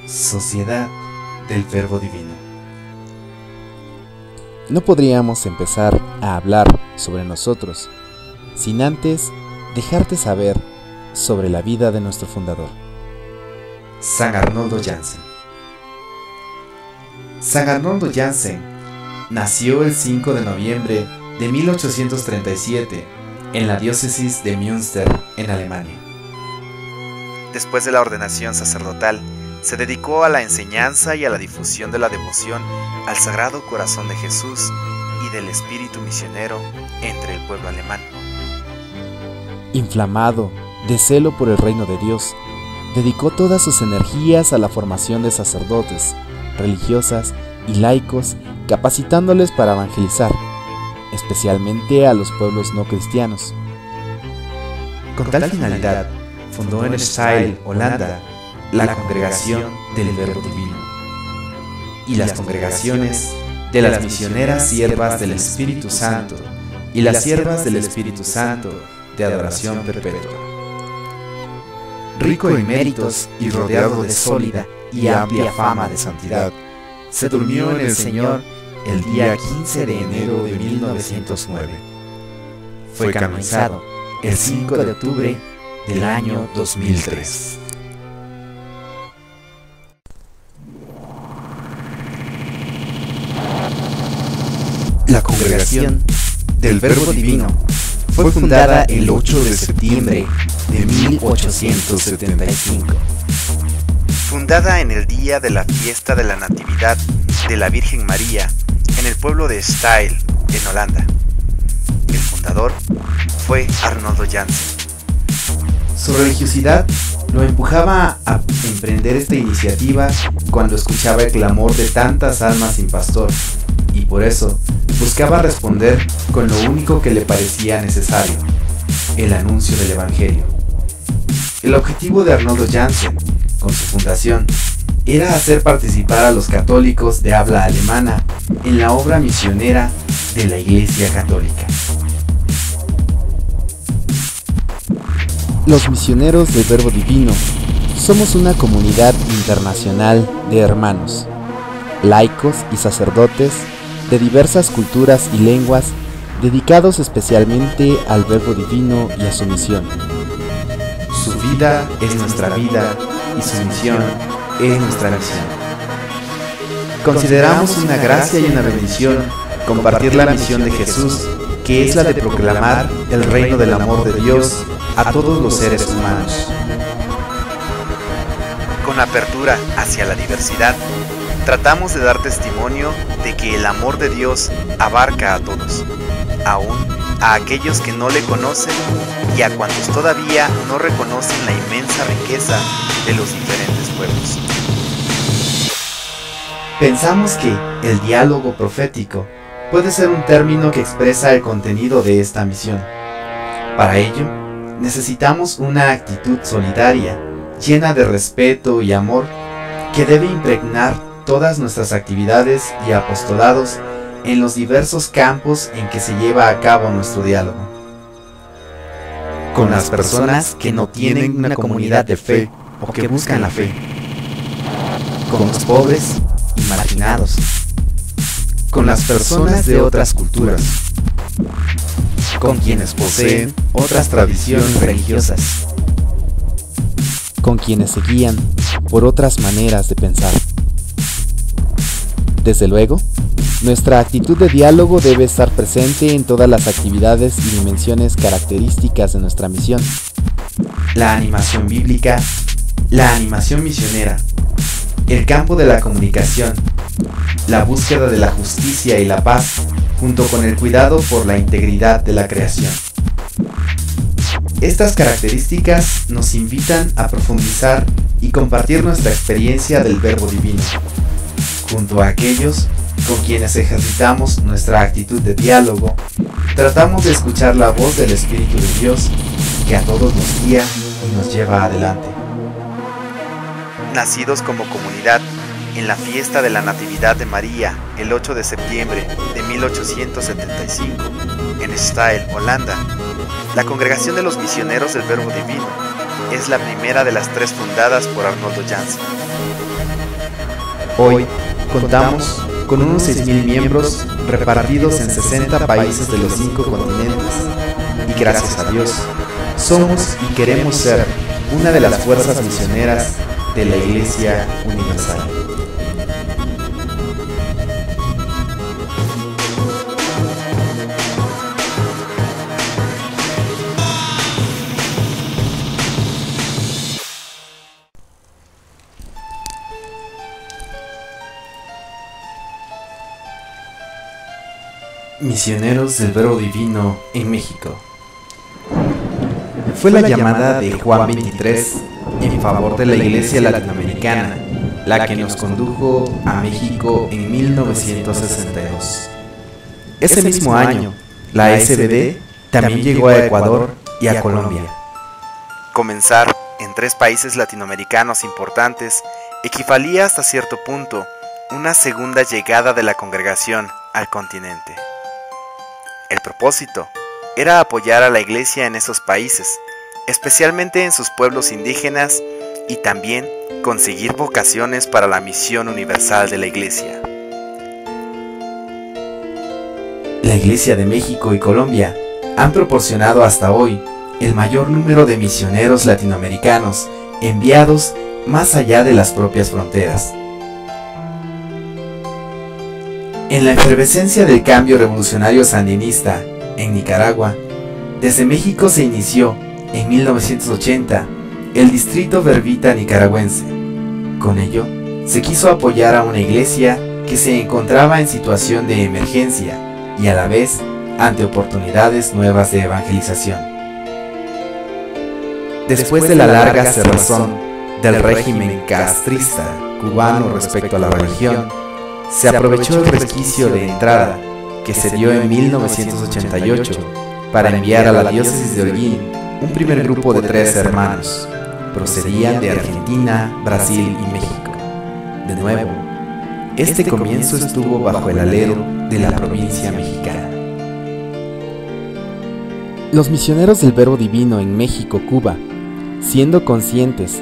Sociedad del Verbo Divino. No podríamos empezar a hablar sobre nosotros sin antes dejarte saber sobre la vida de nuestro fundador. San Arnoldo Jansen. San Arnoldo Jansen nació el 5 de noviembre de 1837 en la diócesis de Münster, en Alemania. Después de la ordenación sacerdotal, se dedicó a la enseñanza y a la difusión de la devoción al Sagrado Corazón de Jesús y del espíritu misionero entre el pueblo alemán. Inflamado de celo por el reino de Dios, dedicó todas sus energías a la formación de sacerdotes, religiosas y laicos, capacitándoles para evangelizar, especialmente a los pueblos no cristianos. Con tal finalidad, fundó en Steyl, Holanda, la Congregación del Verbo Divino y las congregaciones de las misioneras siervas del Espíritu Santo y las siervas del Espíritu Santo de adoración perpetua. Rico en méritos y rodeado de sólida y amplia fama de santidad, se durmió en el Señor el día 15 de enero de 1909. Fue canonizado el 5 de octubre del año 2003. La Congregación del Verbo Divino fue fundada el 8 de septiembre de 1875. Fundada en el día de la fiesta de la Natividad de la Virgen María en el pueblo de Steyl, en Holanda. El fundador fue Arnoldo Jansen. Su religiosidad lo empujaba a emprender esta iniciativa cuando escuchaba el clamor de tantas almas sin pastor, y por eso buscaba responder con lo único que le parecía necesario: el anuncio del Evangelio. El objetivo de Arnoldo Jansen, con su fundación, era hacer participar a los católicos de habla alemana en la obra misionera de la Iglesia Católica. Los misioneros del Verbo Divino somos una comunidad internacional de hermanos, laicos y sacerdotes de diversas culturas y lenguas, dedicados especialmente al Verbo Divino y a su misión. Su vida es nuestra vida y su misión es nuestra misión. Consideramos una gracia y una bendición compartir la misión de Jesús, que es la de proclamar el reino del amor de Dios a todos los seres humanos. Con apertura hacia la diversidad, tratamos de dar testimonio de que el amor de Dios abarca a todos, aún a aquellos que no le conocen y a cuantos todavía no reconocen la inmensa riqueza de los diferentes pueblos. Pensamos que el diálogo profético puede ser un término que expresa el contenido de esta misión. Para ello, necesitamos una actitud solidaria, llena de respeto y amor, que debe impregnar todas nuestras actividades y apostolados en los diversos campos en que se lleva a cabo nuestro diálogo. Con las personas que no tienen una comunidad de fe o que buscan la fe. Con los pobres y marginados. Con las personas de otras culturas. Con quienes poseen otras tradiciones religiosas. Con quienes se guían por otras maneras de pensar. Desde luego, nuestra actitud de diálogo debe estar presente en todas las actividades y dimensiones características de nuestra misión. La animación bíblica, la animación misionera, el campo de la comunicación, la búsqueda de la justicia y la paz, junto con el cuidado por la integridad de la creación. Estas características nos invitan a profundizar y compartir nuestra experiencia del Verbo Divino, junto a aquellos con quienes ejercitamos nuestra actitud de diálogo. Tratamos de escuchar la voz del Espíritu de Dios, que a todos nos guía y nos lleva adelante. Nacidos como comunidad en la fiesta de la Natividad de María el 8 de septiembre de 1875 en Steyl, Holanda, la Congregación de los Misioneros del Verbo Divino es la primera de las 3 fundadas por Arnoldo Jansen. Hoy contamos con unos 6,000 miembros repartidos en 60 países de los 5 continentes y gracias a Dios somos y queremos ser una de las fuerzas misioneras de la Iglesia Universal. Misioneros del Verbo Divino en México. Fue la llamada de Juan 23 en favor de la Iglesia Latinoamericana la que nos condujo a México en 1962. Ese mismo año, la SBD también llegó a Ecuador y a Colombia. Comenzar en 3 países latinoamericanos importantes equivalía hasta cierto punto una segunda llegada de la congregación al continente. El propósito era apoyar a la iglesia en esos países, especialmente en sus pueblos indígenas, y también conseguir vocaciones para la misión universal de la iglesia. La Iglesia de México y Colombia han proporcionado hasta hoy el mayor número de misioneros latinoamericanos enviados más allá de las propias fronteras. En la efervescencia del cambio revolucionario sandinista en Nicaragua, desde México se inició, en 1980, el Distrito Verbita Nicaragüense. Con ello, se quiso apoyar a una iglesia que se encontraba en situación de emergencia y a la vez ante oportunidades nuevas de evangelización. Después de la larga cerrazón del régimen castrista cubano respecto a la religión, se aprovechó el resquicio de entrada que se dio en 1988 para enviar a la diócesis de Holguín un primer grupo de 3 hermanos. Procedían de Argentina, Brasil y México. De nuevo, este comienzo estuvo bajo el alero de la provincia mexicana. Los misioneros del Verbo Divino en México, Cuba, siendo conscientes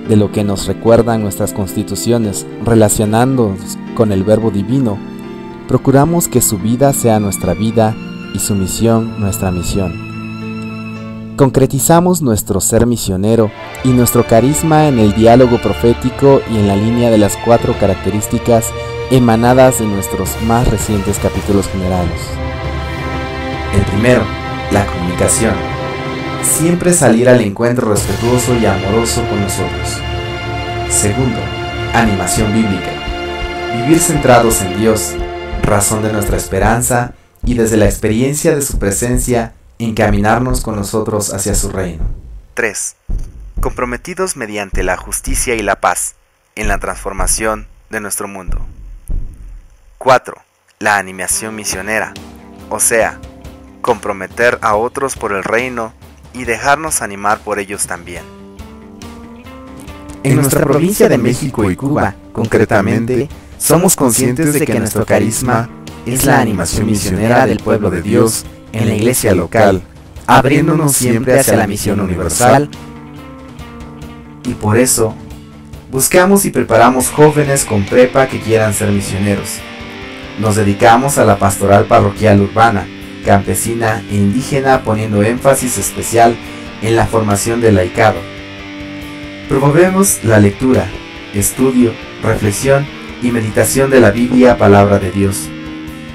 de lo que nos recuerdan nuestras constituciones relacionándonos con el Verbo Divino, procuramos que su vida sea nuestra vida y su misión nuestra misión. Concretizamos nuestro ser misionero y nuestro carisma en el diálogo profético y en la línea de las 4 características emanadas de nuestros más recientes capítulos generales. El primero, la comunicación. Siempre salir al encuentro respetuoso y amoroso con nosotros. Segundo, animación bíblica. Vivir centrados en Dios, razón de nuestra esperanza, y desde la experiencia de su presencia, encaminarnos con nosotros hacia su reino. 3. Comprometidos mediante la justicia y la paz en la transformación de nuestro mundo. 4. La animación misionera, o sea, comprometer a otros por el reino y dejarnos animar por ellos también. En nuestra provincia de México y Cuba, concretamente, somos conscientes de que nuestro carisma es la animación misionera del pueblo de Dios en la iglesia local, abriéndonos siempre hacia la misión universal, y por eso buscamos y preparamos jóvenes con prepa que quieran ser misioneros. Nos dedicamos a la pastoral parroquial urbana, campesina e indígena, poniendo énfasis especial en la formación del laicado. Promovemos la lectura, estudio, reflexión y meditación de la Biblia, palabra de Dios.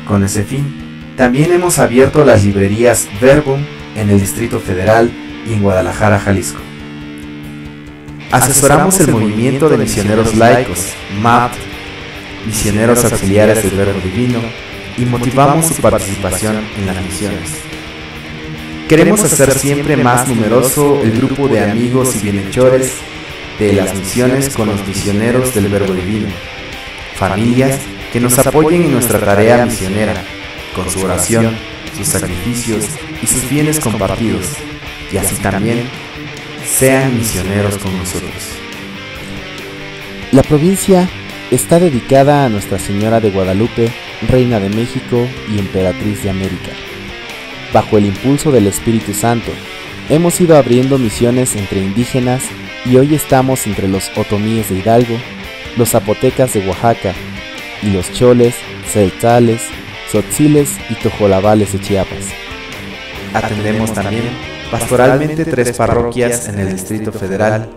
Con ese fin, también hemos abierto las librerías Verbum en el Distrito Federal y en Guadalajara, Jalisco. Asesoramos el movimiento de misioneros laicos, MAP, misioneros auxiliares del Verbo Divino, y motivamos su participación en las misiones. Queremos hacer siempre más numeroso el grupo de amigos y bienhechores de las misiones con los misioneros del Verbo Divino, familias que nos apoyen en nuestra tarea misionera, con su oración, sus sacrificios y sus bienes compartidos, y así también sean misioneros con nosotros. La provincia está dedicada a Nuestra Señora de Guadalupe, Reina de México y Emperatriz de América. Bajo el impulso del Espíritu Santo, hemos ido abriendo misiones entre indígenas y hoy estamos entre los otomíes de Hidalgo, los zapotecas de Oaxaca y los choles, celtales, tzotziles y tojolabales de Chiapas. Atendemos también pastoralmente 3 parroquias en el Distrito Federal,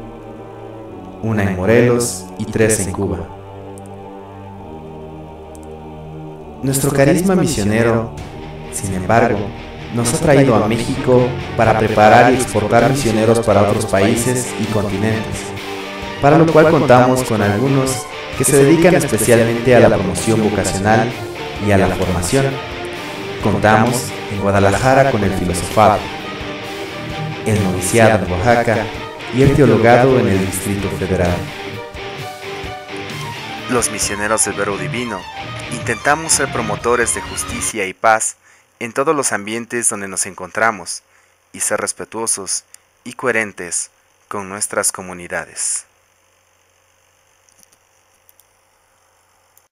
una en Morelos y 3 en Cuba. Nuestro carisma misionero, sin embargo, nos ha traído a México para preparar y exportar misioneros para otros países y continentes, para lo cual contamos con algunos que se dedican especialmente a la promoción vocacional y a la formación. Contamos en Guadalajara con el filosofado, el noviciado en Oaxaca y el teologado en el Distrito Federal. Los misioneros del Verbo Divino intentamos ser promotores de justicia y paz en todos los ambientes donde nos encontramos y ser respetuosos y coherentes con nuestras comunidades.